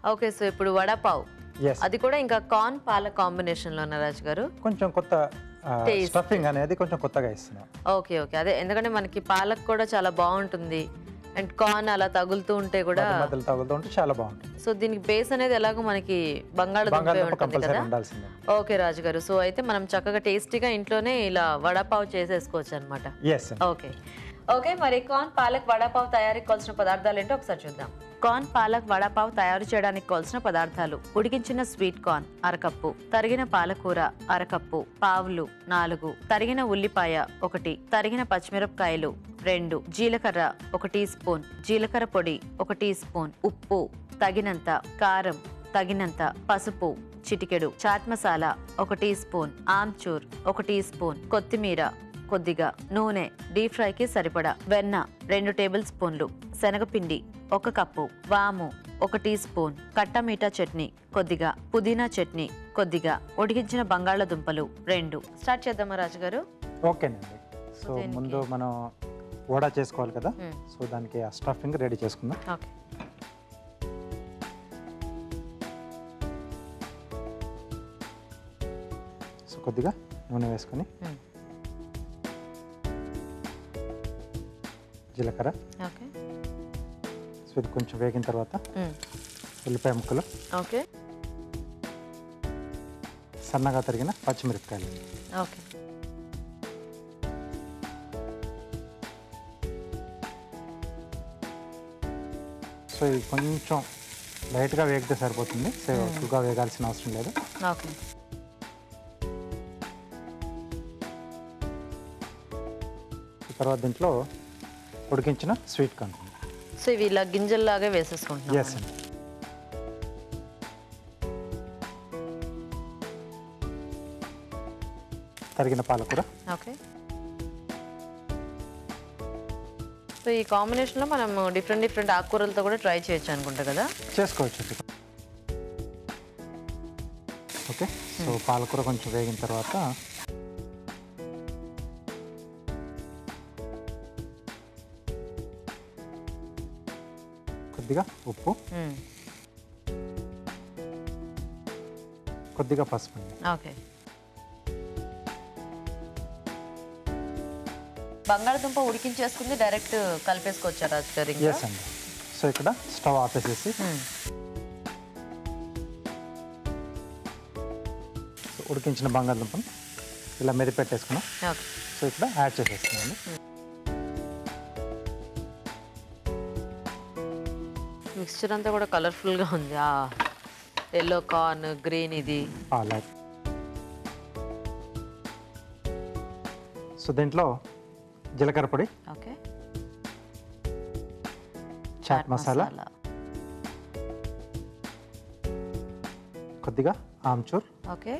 Okay. So ఇప్పుడు vada pav. Yes. అది కూడా ఇంకా కార్న్ పాలక్ కాంబినేషన్‌లోనా రాజు గారు? కొంచెం కొత్త Taste. స్టఫింగ్ అనేది కొంచెం కొత్తగా ఇస్తున్నాం. ఓకే. ఓకే. అదే ఎందుకంటే మనకి పాలక్ కూడా చాలా బావుంటుంది. అండ్ కార్న్ అలా తగులుతూ ఉంటే కూడా మధ్యలో తగులుతూ ఉంటే చాలా బాగుంటుంది. సో దీనికి బేస్ అనేది ఎలాగో మనకి బంగాళదుంపే బంగాళదుంప ఉంటుంది కంపల్సరీ కదా? ఉండాల్సిందే. ఓకే రాజు గారు. సో అయితే మనం చక్కగా టేస్టీగా ఇంట్లోనే ఇలా వడపావ్ చేసేసుకోవచ్చు అనమాట. ఎస్. ఓకే. ఓకే. మరి కార్న్ పాలక్ వడపావ్ తయారీకి కావాల్సిన పదార్థాలు ఏంటో ఒకసారి చూద్దాం. కార్న్ పాలక్ వడపావ్ తయారు చేయడానికి కావాల్సిన పదార్థాలు: ఉడికించిన స్వీట్ కార్న్ అరకప్పు, తరిగిన పాలకూర అరకప్పు, పావులు 4, తరిగిన ఉల్లిపాయ 1, తరిగిన పచ్చిమిరపకాయలు 2, జీలకర్ర 1 టీ స్పూన్, జీలకర్ర పొడి 1 టీ స్పూన్, ఉప్పు తగినంత, కారం తగినంత, పసుపు చిటికెడు, chaat masala 1 teaspoon, amchur 1 teaspoon, కొత్తిమీర కొద్దిగా, నూనె డీప్ ఫ్రైకి సరిపడా, వెన్న 2 టేబుల్ స్పూన్లు, శనగపిండి 1 కప్పు, వాము 1 టీ స్పూన్, కట్టమీఠా చట్నీ కొద్దిగా, పుదీనా చట్నీ కొద్దిగా, ఉడికించిన బంగాళదుంపలు 2. స్టార్ట్ చేద్దామా రాజు గారు? ఓకేనండి. సో ముందు మనం వడ చేసుకోవాలి కదా, సో దానికి ఆ స్టఫింగ్ రెడీ చేసుకుందాం. ఓకే. సో కొద్దిగా నూనె వేసుకొని జీలకర్ర, ఓకే. సో ఇది కొంచెం వేగిన తర్వాత ఉల్లిపాయ ముక్కలు, ఓకే. సన్నగా తరిగిన పచ్చిమిరపకాయలు, ఓకే. సో ఇది కొంచెం లైట్గా వేగితే సరిపోతుంది, సో ఎక్కువగా వేగాల్సిన అవసరం లేదు. ఓకే. తర్వాత దీంట్లో ఉడికించిన స్వీట్ కార్న్. సో ఇవి ఇలా గింజల్లాగా వేసేసుకుంటున్నాం. ఎస్ అండి. తరిగిన పాలకూర. ఓకే. సో ఈ కాంబినేషన్లో మనం డిఫరెంట్ ఆకుకూరలతో కూడా ట్రై చేయొచ్చు అనుకుంటా కదా? చేసుకోవచ్చు. ఓకే. సో పాలకూర కొంచెం వేగిన తర్వాత కొద్దిగా ఉప్పు, కొద్దిగా పసుపు అండి. ఓకే. బంగాళదుంప ఉడికించేసుకుంది డైరెక్ట్ కలిపేసుకోవచ్చా రాజు గారు? ఎస్ అండి. సో ఇక్కడ స్టవ్ ఆపేసేసి ఉడికించిన బంగాళదుంపను ఇలా మెదిపెట్టేసుకున్నాం. ఓకే. సో ఇక్కడ యాడ్ చేసేస్తున్నాను. మిక్స్చర్ అంతా కూడా కలర్ఫుల్గా ఉంది. ఎల్లో కార్న్, గ్రీన్ ఇది. లైక్ సో దీంట్లో జీలకర్ర పొడి, ఓకే, చాట్ మసాలా, కొద్దిగా ఆమ్చూర్, ఓకే,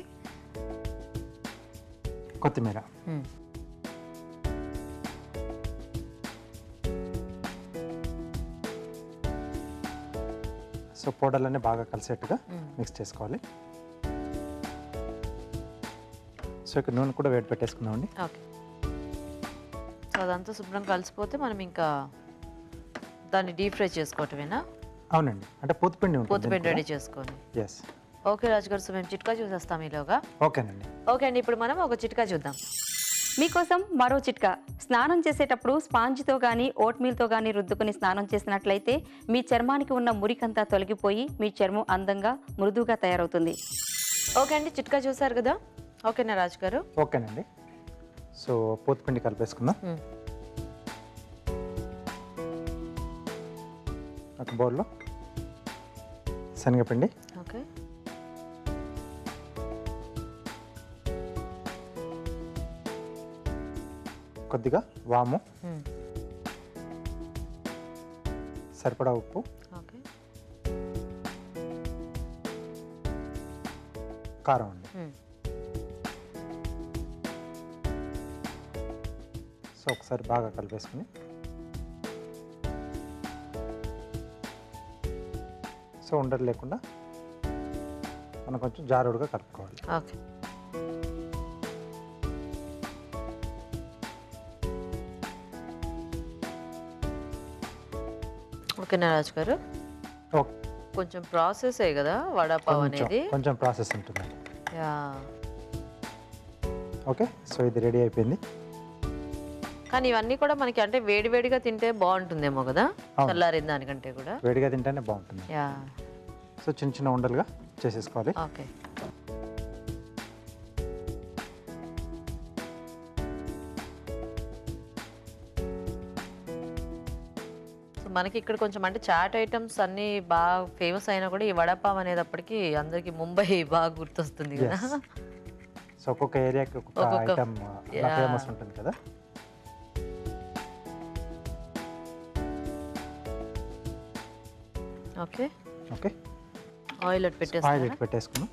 కొత్తిమీర, సో పౌడర్లన్నీ బాగా కలిసేట్టుగా మిక్స్ చేసుకోవాలి. సో ఇక్కడ నూనె కూడా వేడి పెట్టేసుకుందామండి. ఓకే. సో అదంతా శుభ్రం కలిసిపోతే మనం ఇంకా దాన్ని డీప్ ఫ్రై చేసుకోవటమేనా? అవునండి. అంటే పూతపిండి ఉంటుంది. పూతపిండి రెడీ చేసుకోండి. ఎస్. ఓకే రాజు గారు. సో మేము చిట్కా చూసేస్తాం ఈలోగా. ఓకేనండి. ఓకే అండి. ఇప్పుడు మనం ఒక చిట్కా చూద్దాం. మీకోసం మరో చిట్కా. స్నానం చేసేటప్పుడు స్పాంజ్తో కానీ ఓట్మీల్తో కానీ రుద్దుకుని స్నానం చేసినట్లయితే మీ చర్మానికి ఉన్న మురికంతా తొలగిపోయి మీ చర్మం అందంగా మృదువుగా తయారవుతుంది. ఓకే అండి. చిట్కా చూసారు కదా? ఓకేనా రాజు గారు? ఓకేనండి. సో పూతపిండి కలిపేసుకుందాం. ఒక బౌల్లో శనగపిండి, ఓకే, కొద్దిగా వాము, సరిపడా ఉప్పు, ఓకే, కారం అండి. సో ఒకసారి బాగా కలిపేసుకుని సో ఉండలు లేకుండా మనం కొంచెం జారుడుగా కలుపుకోవాలి. ఓకే. ఓకేనా రాజు గారు? ఓకే. కొంచెం ప్రాసెసే కదా వడాపావ్ అనేది. కొంచెం ప్రాసెస్ ఉంటుందండి. యా. ఓకే, సో ఇది రెడీ అయిపోయింది. కానీ ఇవన్నీ కూడా మనకి అంటే వేడివేడిగా తింటే బాగుంటుందేమో కదా, చల్లారిన దానికంటే కూడా. వేడిగా తింటేనే బాగుంటుంది. యా. సో చిన్న చిన్న ఉండలుగా చేసేసుకోవాలి. ఓకే. మనకి ఇక్కడ కొంచెం అంటే చాట్ ఐటమ్స్ అన్ని బాగా ఫేమస్ అయినా కూడా ఈ వడాపావ్ అనేటప్పటికి అందరికి ముంబై బాగా గుర్తొస్తుంది కదా. సో ఒక్కొక్క ఏరియాకి ఒక్కొక్క ఐటమ్ ఫేమస్ ఉంటుంది కదా. ఓకే ఓకే, ఆయిల్ పెట్టేసుకున్నాం.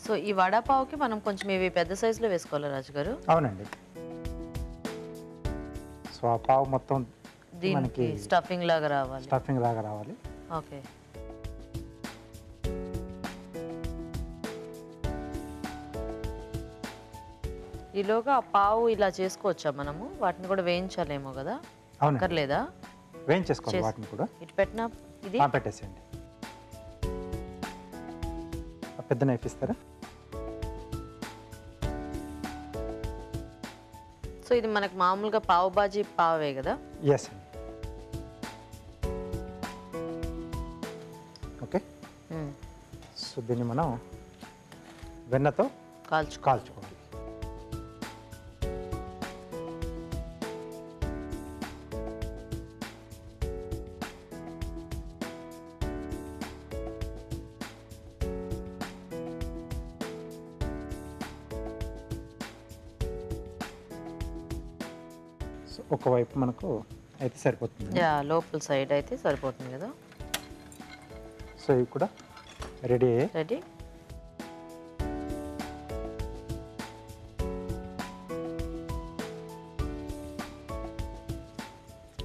సో ఈ వడాపావుకి మనం కొంచెం ఇవి పెద్ద సైజులో వేసుకోవాలి రాజుగారు. అవునండి. సో ఆ పావు మొత్తం దీనికి స్టఫింగ్ లాగా రావాలి. ఓకే. ఈలోగా ఆ పావు ఇలా చేసుకోవచ్చా మనము? వాటిని కూడా వేయించాలేమో కదా, అక్కర్లేదా? వేయించేసుకోవాలి వాటిని కూడా. ఇటు పెట్టినా ఇది పెట్టేసేయండి. పెద్ద నైఫ్ ఇస్తారా? సో ఇది మనకు మామూలుగా పావు బాజీ పావే కదా. ఎస్ అండి. ఓకే, సో దీన్ని మనం వెన్నతో కాల్చుకోవాలి. ఒకవైపు మనకు అయితే సరిపోతుంది. లోపల సైడ్ అయితే సరిపోతుంది కదా. సో ఇవి కూడా రెడీ.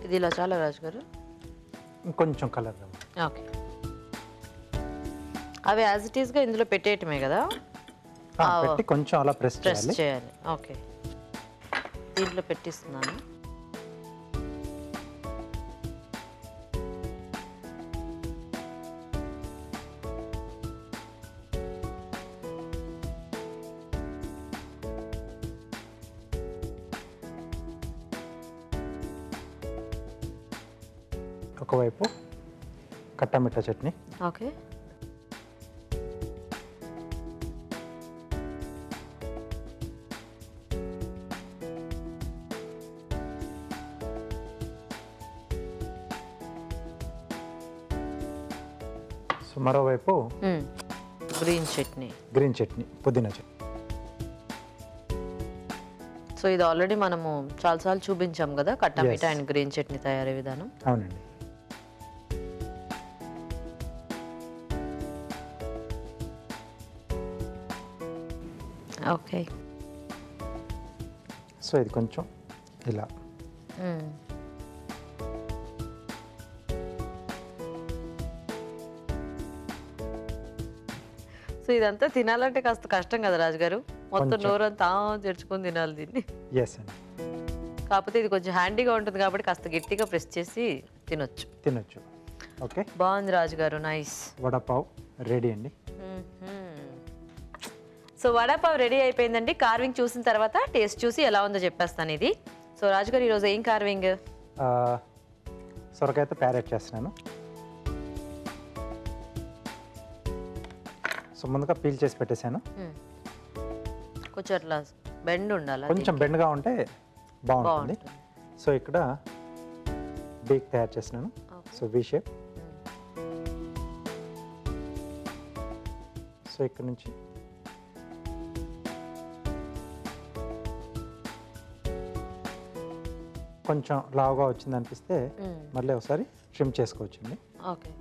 ఇది ఇలా చాలా రాజుగారు ఇంకొంచెం కలర్. ఓకే, అవి యాజ్ ఇట్ ఈస్గా ఇందులో పెట్టేయటమే కదా. పెట్టి కొంచెం అలా ప్రెస్ చేయాలి. ఓకే, దీంట్లో పెట్టిస్తున్నాను. ఒకవైపు కట్టమిట్ట చట్నీ. ఓకే, సో మరోవైపు గ్రీన్ చట్నీ, పుదీనా చట్నీ. సో ఇది ఆల్రెడీ మనము చాలాసార్లు చూపించాం కదా, కట్టమిట అండ్ గ్రీన్ చట్నీ తయారీ విధానం. అవునండి. ఓకే, సో ఇది కొంచెం ఇలా. సో ఇదంతా తినాలంటే కాస్త కష్టం కదా రాజుగారు, మొత్తం నోరంతా తెరుచుకొని తినాలి దీన్ని. ఎస్ అండి. కాకపోతే ఇది కొంచెం హ్యాండీగా ఉంటుంది కాబట్టి కాస్త గట్టిగా ప్రెస్ చేసి తినొచ్చు. ఓకే, బాగుంది రాజుగారు, నైస్. వడాపావ్ రెడీ అండి. సో వడాపావ్ రెడీ అయిపోయిందండి. కార్వింగ్ చూసిన తర్వాత టేస్ట్ చూసి ఎలా ఉందో చెప్పేస్తాను ఇది. సో రాజుగారు ఈరోజు ఏం కార్వింగ్? సొరకాయతో ప్యారెట్ చేస్తున్నాను. సో ముందుగా పీల్ చేసి పెట్టేశాను. కొంచెం అట్లా బెండ్ ఉండాలి, కొంచెం బెండ్గా ఉంటే బాగుంటుంది. సో ఇక్కడ బేక్ తయారు చేస్తున్నాను. So V shape. సో ఇక్కడ నుంచి కొంచెం లావుగా వచ్చింది అనిపిస్తే మళ్ళీ ఒకసారి ట్రిమ్ చేసుకోవచ్చండి. ఓకే,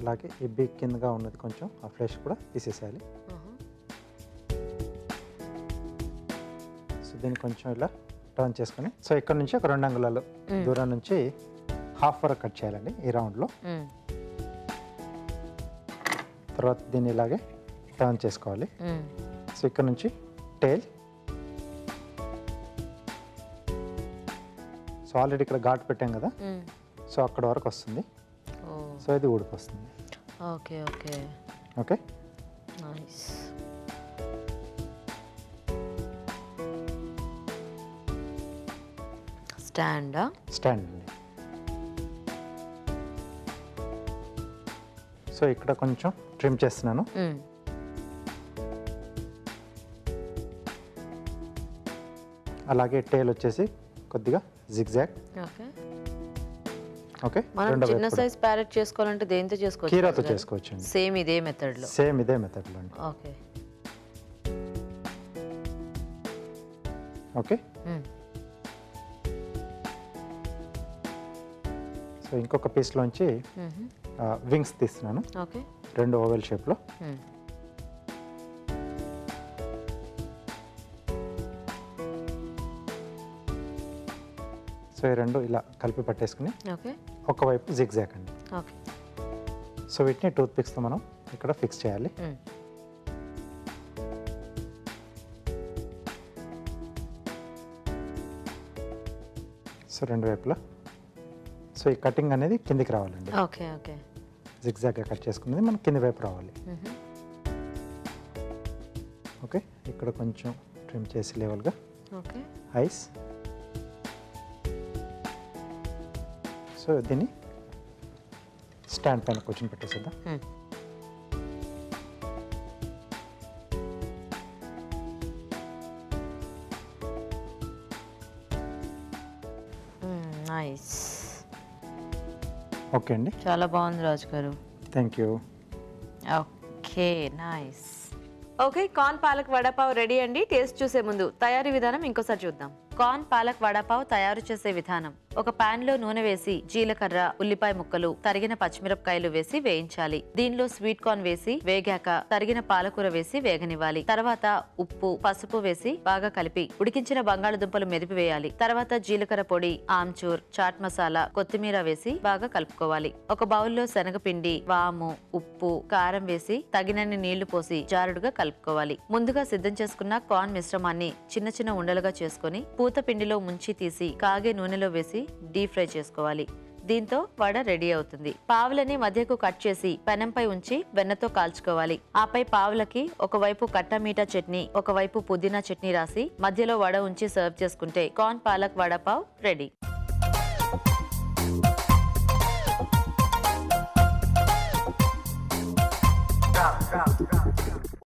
అలాగే ఈ బీక్ కిందగా ఉన్నది కొంచెం ఆ ఫ్లెష్ కూడా తీసేసేయాలి. సో దీన్ని కొంచెం ఇలా టర్న్ చేసుకొని సో ఇక్కడ నుంచి ఒక 2 అంగుళాలు దూరం నుంచి హాఫ్ వరకు కట్ చేయాలండి ఈ రౌండ్లో. తర్వాత దీన్ని ఇలాగే టర్న్ చేసుకోవాలి. సో ఇక్కడ నుంచి టేల్, సో ఆల్రెడీ ఇక్కడ ఘాట్ పెట్టాం కదా, సో అక్కడ వరకు వస్తుంది. సో ఇది ఊడికి వస్తుంది. Okay okay okay nice. Stand stand అండి. సో ఇక్కడ కొంచెం ట్రిమ్ చేస్తున్నాను. అలాగే టేల్ వచ్చేసి కొద్దిగా జిగ్జాగ్. ఓకే ఓకే మనం చిన్న సైజ్ ప్యారెట్ చేసుకోవాలంటే దేంతో చేసుకోవచ్చు? కీరాతో చేసుకోవచ్చు అండి. సేమ్ ఇదే మెథడ్ లో. సేమ్ ఇదే మెథడ్లో అండి. ఓకే ఓకే సో ఇంకొక పీస్లోంచి వింగ్స్ తీస్తున్నాను. ఓకే 2 ఓవెల్ షేప్లో. సో ఈ 2 ఇలా కలిపి పట్టేసుకుని ఓకే ఒకవైపు జిగ్జాగ్ అండి. ఓకే సో వీటిని టూత్ పిక్స్తో మనం ఇక్కడ ఫిక్స్ చేయాలి. సో 2 వైపులా. సో ఈ కటింగ్ అనేది కిందికి రావాలండి. ఓకే ఓకే జిగ్జాగ్గా కట్ చేసుకునేది మనం కింది వైపు రావాలి. ఓకే ఇక్కడ కొంచెం ట్రిమ్ చేసి లెవెల్గా ఓకే ఐస్. సో దీన్ని స్టాండ్ పైన కూర్చొని పెట్టేసేద్దాం. నైస్. ఓకే అండి, చాలా బాగుంది రాజు గారు. Thank you. Okay nice. Okay corn palak vada pav ready అండి. టేస్ట్ చూసే ముందు తయారీ విధానం ఇంకోసారి చూద్దాం. కార్న్ పాలక్ వడాపావ్ తయారు చేసే విధానం: ఒక పాన్ లో నూనె వేసి జీలకర్ర, ఉల్లిపాయ ముక్కలు, తరిగిన పచ్చిమిరపకాయలు వేసి వేయించాలి. దీనిలో స్వీట్ కార్న్ వేసి వేగాక తరిగిన పాలకూర వేసి వేగనివ్వాలి. తర్వాత ఉప్పు, పసుపు వేసి బాగా కలిపి ఉడికించిన బంగాళదుంపలు మెదిపి వేయాలి. తర్వాత జీలకర్ర పొడి, ఆమ్చూర్, చాట్ మసాలా, కొత్తిమీర వేసి బాగా కలుపుకోవాలి. ఒక బౌల్లో శనగపిండి, వాము, ఉప్పు, కారం వేసి తగినన్ని నీళ్లు పోసి జారుడుగా కలుపుకోవాలి. ముందుగా సిద్ధం చేసుకున్న కార్న్ మిశ్రమాన్ని చిన్న చిన్న ఉండలుగా చేసుకుని పూత పిండిలో ముంచి తీసి కాగే నూనెలో వేసి డీప్ ఫ్రై చేసుకోవాలి. దీంతో వడ రెడీ అవుతుంది. పావులని మధ్యకు కట్ చేసి పెనంపై ఉంచి వెన్నతో కాల్చుకోవాలి. ఆపై పావులకి ఒకవైపు కట్టమీఠా చట్నీ, ఒకవైపు పుదీనా చట్నీ రాసి మధ్యలో వడ ఉంచి సర్వ్ చేసుకుంటే కార్న్ పాలక్ వడపావ్ రెడీ.